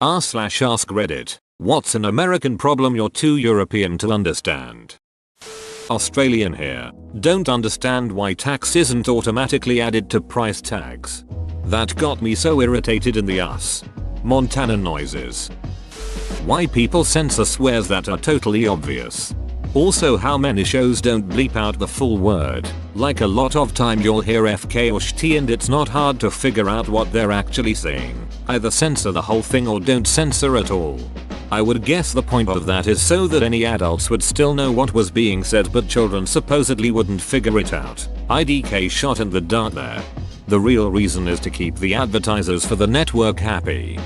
r/ask Reddit. What's an American problem you're too European to understand? Australian here. Don't understand why tax isn't automatically added to price tags. That got me so irritated in the US. Montana noises. Why people censor swears that are totally obvious. Also how many shows don't bleep out the full word. Like a lot of time you'll hear FK or SHT and it's not hard to figure out what they're actually saying. Either censor the whole thing or don't censor at all. I would guess the point of that is so that any adults would still know what was being said but children supposedly wouldn't figure it out. IDK shot in the dark there. The real reason is to keep the advertisers for the network happy.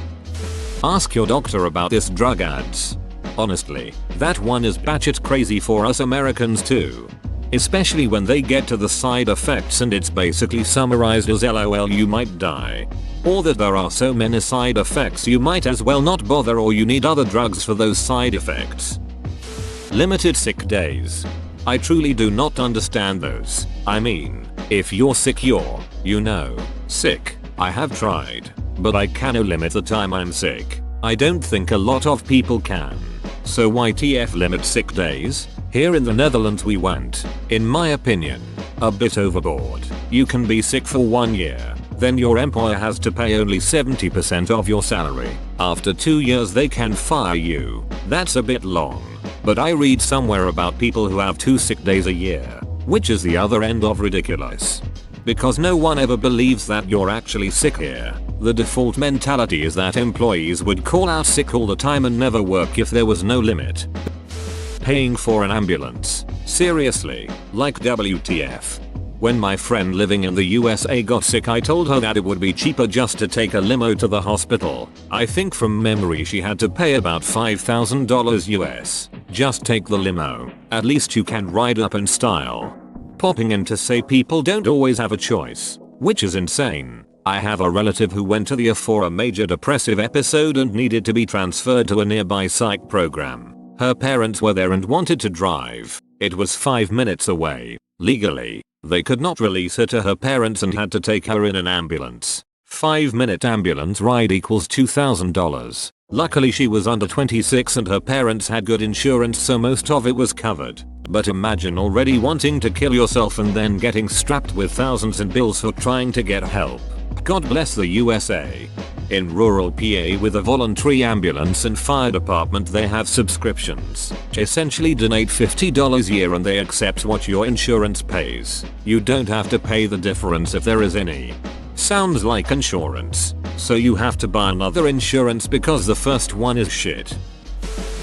Ask your doctor about this drug ads. Honestly, that one is batshit crazy for us Americans too. Especially when they get to the side effects and it's basically summarized as LOL you might die. Or that there are so many side effects you might as well not bother or you need other drugs for those side effects. Limited sick days. I truly do not understand those. I mean, if you're sick you're, sick. I have tried, but I cannot limit the time I'm sick. I don't think a lot of people can. So why TF limit sick days? Here in the Netherlands we went, in my opinion, a bit overboard. You can be sick for 1 year, then your employer has to pay only 70% of your salary. After 2 years they can fire you. That's a bit long. But I read somewhere about people who have 2 sick days a year, which is the other end of ridiculous. Because no one ever believes that you're actually sick here. The default mentality is that employees would call out sick all the time and never work if there was no limit. Paying for an ambulance. Seriously, like WTF. When my friend living in the USA got sick I told her that it would be cheaper just to take a limo to the hospital. I think from memory she had to pay about $5,000 US. Just take the limo. At least you can ride up in style. Popping in to say people don't always have a choice, which is insane. I have a relative who went to the ER for a major depressive episode and needed to be transferred to a nearby psych program. Her parents were there and wanted to drive. It was 5 minutes away. Legally, they could not release her to her parents and had to take her in an ambulance. 5-minute ambulance ride equals $2,000. Luckily she was under 26 and her parents had good insurance so most of it was covered. But imagine already wanting to kill yourself and then getting strapped with thousands in bills for trying to get help. God bless the USA. In rural PA with a voluntary ambulance and fire department they have subscriptions. Essentially donate $50 a year and they accept what your insurance pays. You don't have to pay the difference if there is any. Sounds like insurance. So you have to buy another insurance because the first one is shit.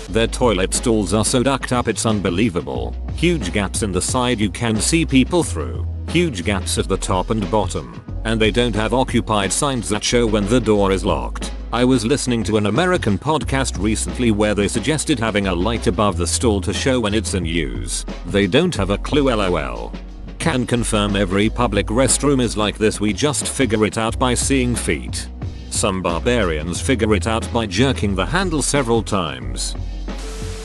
Their toilet stalls are so ducked up it's unbelievable. Huge gaps in the side you can see people through. Huge gaps at the top and bottom. And they don't have occupied signs that show when the door is locked. I was listening to an American podcast recently where they suggested having a light above the stall to show when it's in use. They don't have a clue LOL. Can confirm every public restroom is like this, we just figure it out by seeing feet. Some barbarians figure it out by jerking the handle several times.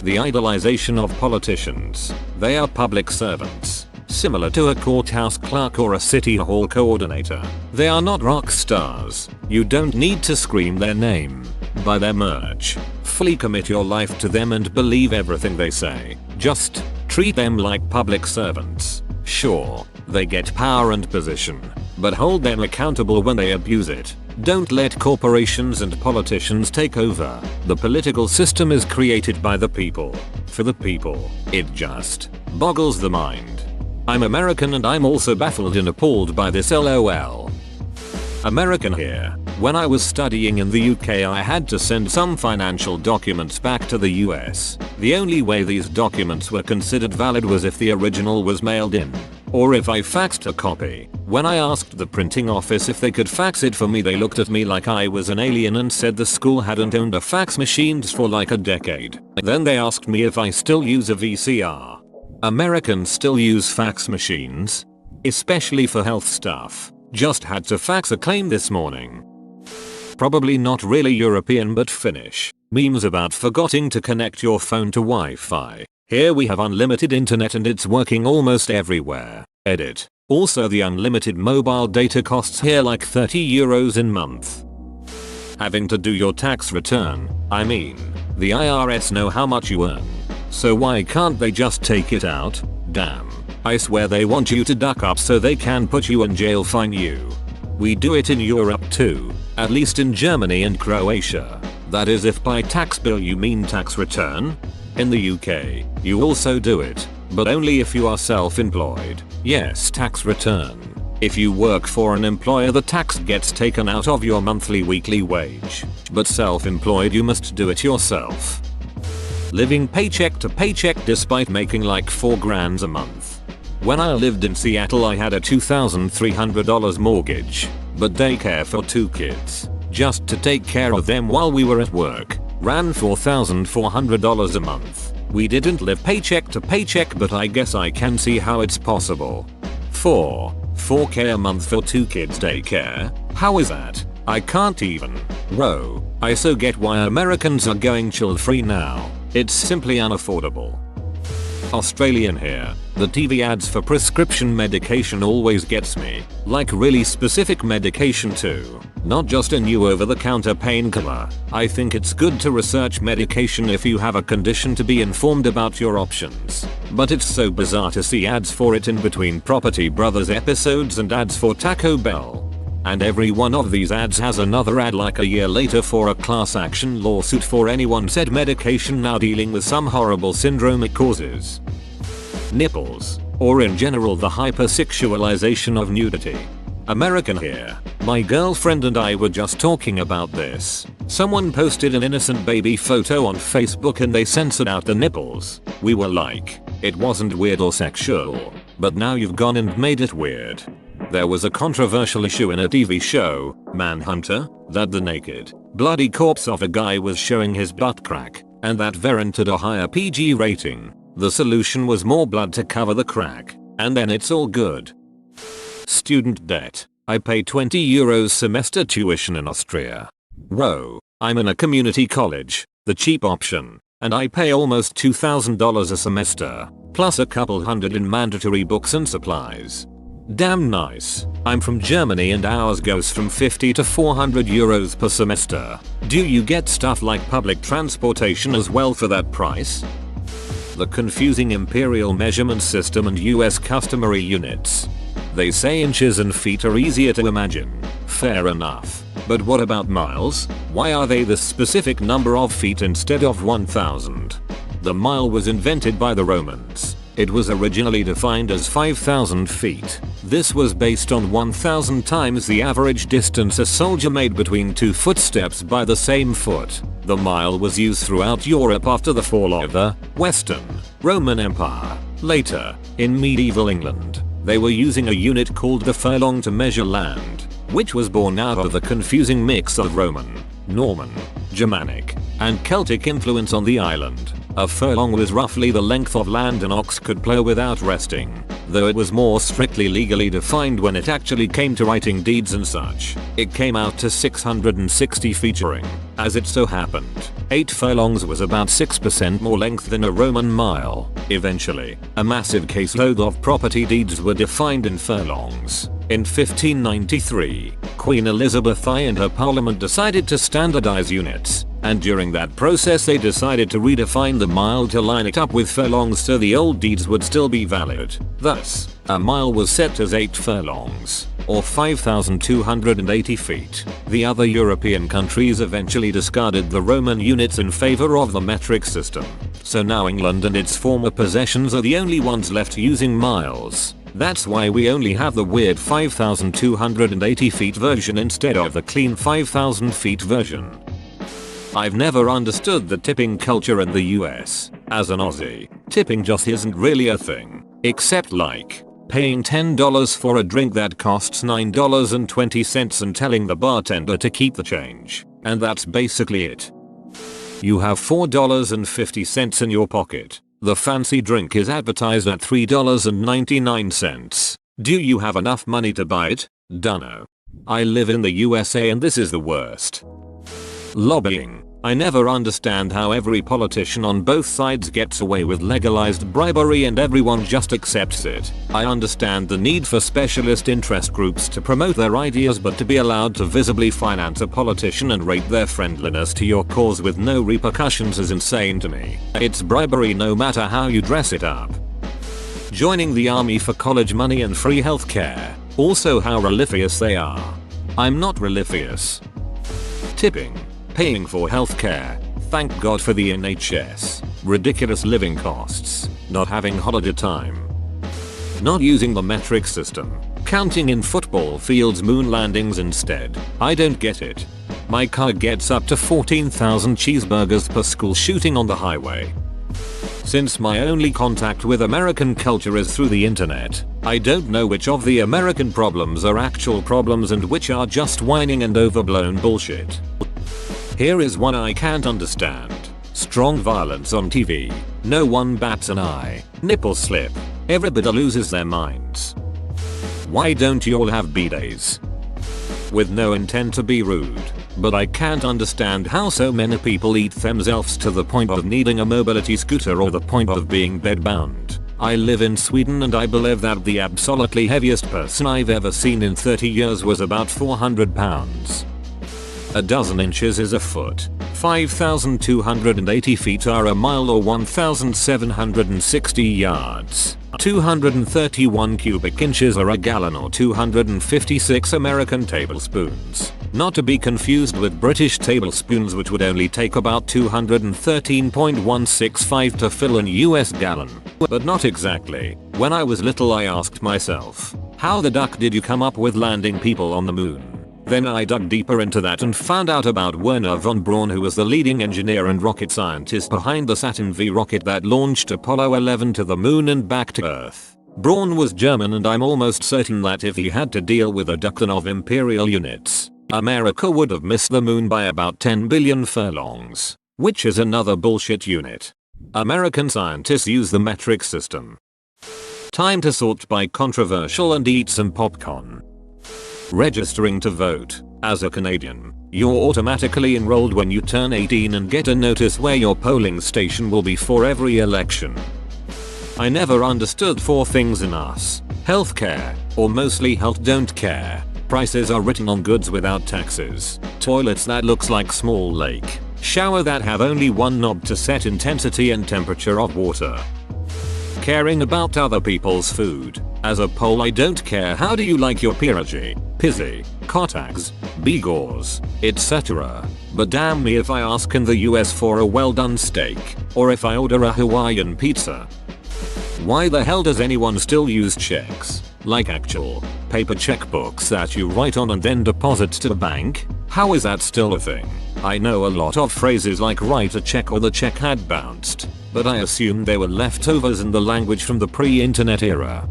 The idolization of politicians. They are public servants. Similar to a courthouse clerk or a city hall coordinator. They are not rock stars. You don't need to scream their name. Buy their merch. Fully commit your life to them and believe everything they say. Just treat them like public servants. Sure, they get power and position, but hold them accountable when they abuse it. Don't let corporations and politicians take over. The political system is created by the people. For the people. It just boggles the mind. I'm American and I'm also baffled and appalled by this LOL. American here. When I was studying in the UK I had to send some financial documents back to the US. The only way these documents were considered valid was if the original was mailed in. Or if I faxed a copy. When I asked the printing office if they could fax it for me they looked at me like I was an alien and said the school hadn't owned a fax machine for like a decade. Then they asked me if I still use a VCR. Americans still use fax machines? Especially for health stuff. Just had to fax a claim this morning. Probably not really European but Finnish. Memes about forgetting to connect your phone to Wi-Fi. Here we have unlimited internet and it's working almost everywhere. Edit. Also the unlimited mobile data costs here like €30 in month. Having to do your tax return, I mean, the IRS know how much you earn. So why can't they just take it out? Damn. I swear they want you to duck up so they can put you in jail, fine you. We do it in Europe too, at least in Germany and Croatia. That is if by tax bill you mean tax return. In the UK, you also do it, but only if you are self-employed. Yes, tax return. If you work for an employer, the tax gets taken out of your monthly weekly wage. But self-employed, you must do it yourself. Living paycheck to paycheck despite making like $4 a month. When I lived in Seattle, I had a $2,300 mortgage, but daycare for 2 kids, just to take care of them while we were at work, ran $4,400 a month. We didn't live paycheck to paycheck, but I guess I can see how it's possible. 4K a month for 2 kids daycare? How is that? I can't even. Bro, I so get why Americans are going child free now. It's simply unaffordable. Australian here. The TV ads for prescription medication always gets me. Like really specific medication too. Not just a new over-the-counter painkiller. I think it's good to research medication if you have a condition, to be informed about your options. But it's so bizarre to see ads for it in between Property Brothers episodes and ads for Taco Bell. And every one of these ads has another ad like a year later for a class action lawsuit for anyone said medication now dealing with some horrible syndrome it causes. Nipples, or in general the hypersexualization of nudity. American here. My girlfriend and I were just talking about this. Someone posted an innocent baby photo on Facebook and they censored out the nipples. We were like, it wasn't weird or sexual, but now you've gone and made it weird. There was a controversial issue in a TV show, Manhunter, that the naked, bloody corpse of a guy was showing his butt crack, and that warranted a higher PG rating. The solution was more blood to cover the crack, and then it's all good. Student debt. I pay €20 semester tuition in Austria. Bro, I'm in a community college, the cheap option, and I pay almost $2,000 a semester, plus a couple hundred in mandatory books and supplies. Damn nice. I'm from Germany and ours goes from 50 to 400 euros per semester. Do you get stuff like public transportation as well for that price? The confusing imperial measurement system and US customary units. They say inches and feet are easier to imagine. Fair enough. But what about miles? Why are they the specific number of feet instead of 1000? The mile was invented by the Romans. It was originally defined as 5,000 feet. This was based on 1,000 times the average distance a soldier made between 2 footsteps by the same foot. The mile was used throughout Europe after the fall of the Western Roman Empire. Later, in medieval England, they were using a unit called the furlong to measure land, which was born out of the confusing mix of Roman, Norman, Germanic, and Celtic influence on the island. A furlong was roughly the length of land an ox could plow without resting, though it was more strictly legally defined when it actually came to writing deeds and such. It came out to 660 featuring, as it so happened, 8 furlongs was about 6% more length than a Roman mile. Eventually, a massive caseload of property deeds were defined in furlongs. In 1593, Queen Elizabeth I and her parliament decided to standardize units, and during that process they decided to redefine the mile to line it up with furlongs so the old deeds would still be valid. Thus, a mile was set as 8 furlongs, or 5,280 feet. The other European countries eventually discarded the Roman units in favor of the metric system. So now England and its former possessions are the only ones left using miles. That's why we only have the weird 5,280 feet version instead of the clean 5,000 feet version. I've never understood the tipping culture in the US. As an Aussie, tipping just isn't really a thing. Except like paying $10 for a drink that costs $9.20 and telling the bartender to keep the change. And that's basically it. You have $4.50 in your pocket. The fancy drink is advertised at $3.99. Do you have enough money to buy it? Dunno. I live in the USA and this is the worst. Lobbying. I never understand how every politician on both sides gets away with legalized bribery and everyone just accepts it. I understand the need for specialist interest groups to promote their ideas, but to be allowed to visibly finance a politician and rate their friendliness to your cause with no repercussions is insane to me. It's bribery no matter how you dress it up. Joining the army for college money and free healthcare. Also how religious they are. I'm not religious. Tipping. Paying for healthcare. Thank God for the NHS. Ridiculous living costs. Not having holiday time. Not using the metric system. Counting in football fields moon landings instead. I don't get it. My car gets up to 14,000 cheeseburgers per school shooting on the highway. Since my only contact with American culture is through the internet, I don't know which of the American problems are actual problems and which are just whining and overblown bullshit. Here is one I can't understand. Strong violence on TV. No one bats an eye. Nipple slip. Everybody loses their minds. Why don't you all have bidets? With no intent to be rude, but I can't understand how so many people eat themselves to the point of needing a mobility scooter or the point of being bedbound. I live in Sweden and I believe that the absolutely heaviest person I've ever seen in 30 years was about 400 pounds. A dozen inches is a foot. 5,280 feet are a mile or 1,760 yards. 231 cubic inches are a gallon or 256 American tablespoons. Not to be confused with British tablespoons, which would only take about 213.165 to fill an US gallon. But not exactly. When I was little I asked myself, how the duck did you come up with landing people on the moon? Then I dug deeper into that and found out about Wernher von Braun, who was the leading engineer and rocket scientist behind the Saturn V rocket that launched Apollo 11 to the moon and back to Earth. Braun was German, and I'm almost certain that if he had to deal with a duckton of imperial units, America would have missed the moon by about 10 billion furlongs, which is another bullshit unit. American scientists use the metric system. Time to sort by controversial and eat some popcorn. Registering to vote. As a Canadian, you're automatically enrolled when you turn 18 and get a notice where your polling station will be for every election. I never understood four things in us. Healthcare, or mostly health don't care. Prices are written on goods without taxes. Toilets that looks like small lake. Shower that have only one knob to set intensity and temperature of water. Caring about other people's food. As a Pole, I don't care how do you like your pierogi, pizzy, kotags, bigos, etc. But damn me if I ask in the US for a well done steak, or if I order a Hawaiian pizza. Why the hell does anyone still use checks? Like actual paper checkbooks that you write on and then deposit to the bank? How is that still a thing? I know a lot of phrases like write a check or the check had bounced, but I assume they were leftovers in the language from the pre-internet era.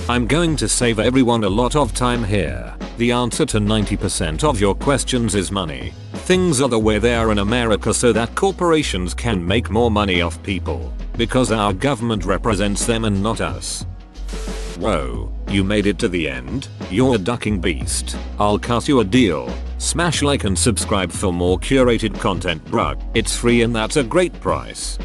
I'm going to save everyone a lot of time here. The answer to 90% of your questions is money. Things are the way they are in America so that corporations can make more money off people, because our government represents them and not us. Whoa, you made it to the end? You're a ducking beast. I'll cut you a deal. Smash like and subscribe for more curated content, bruh. It's free and that's a great price.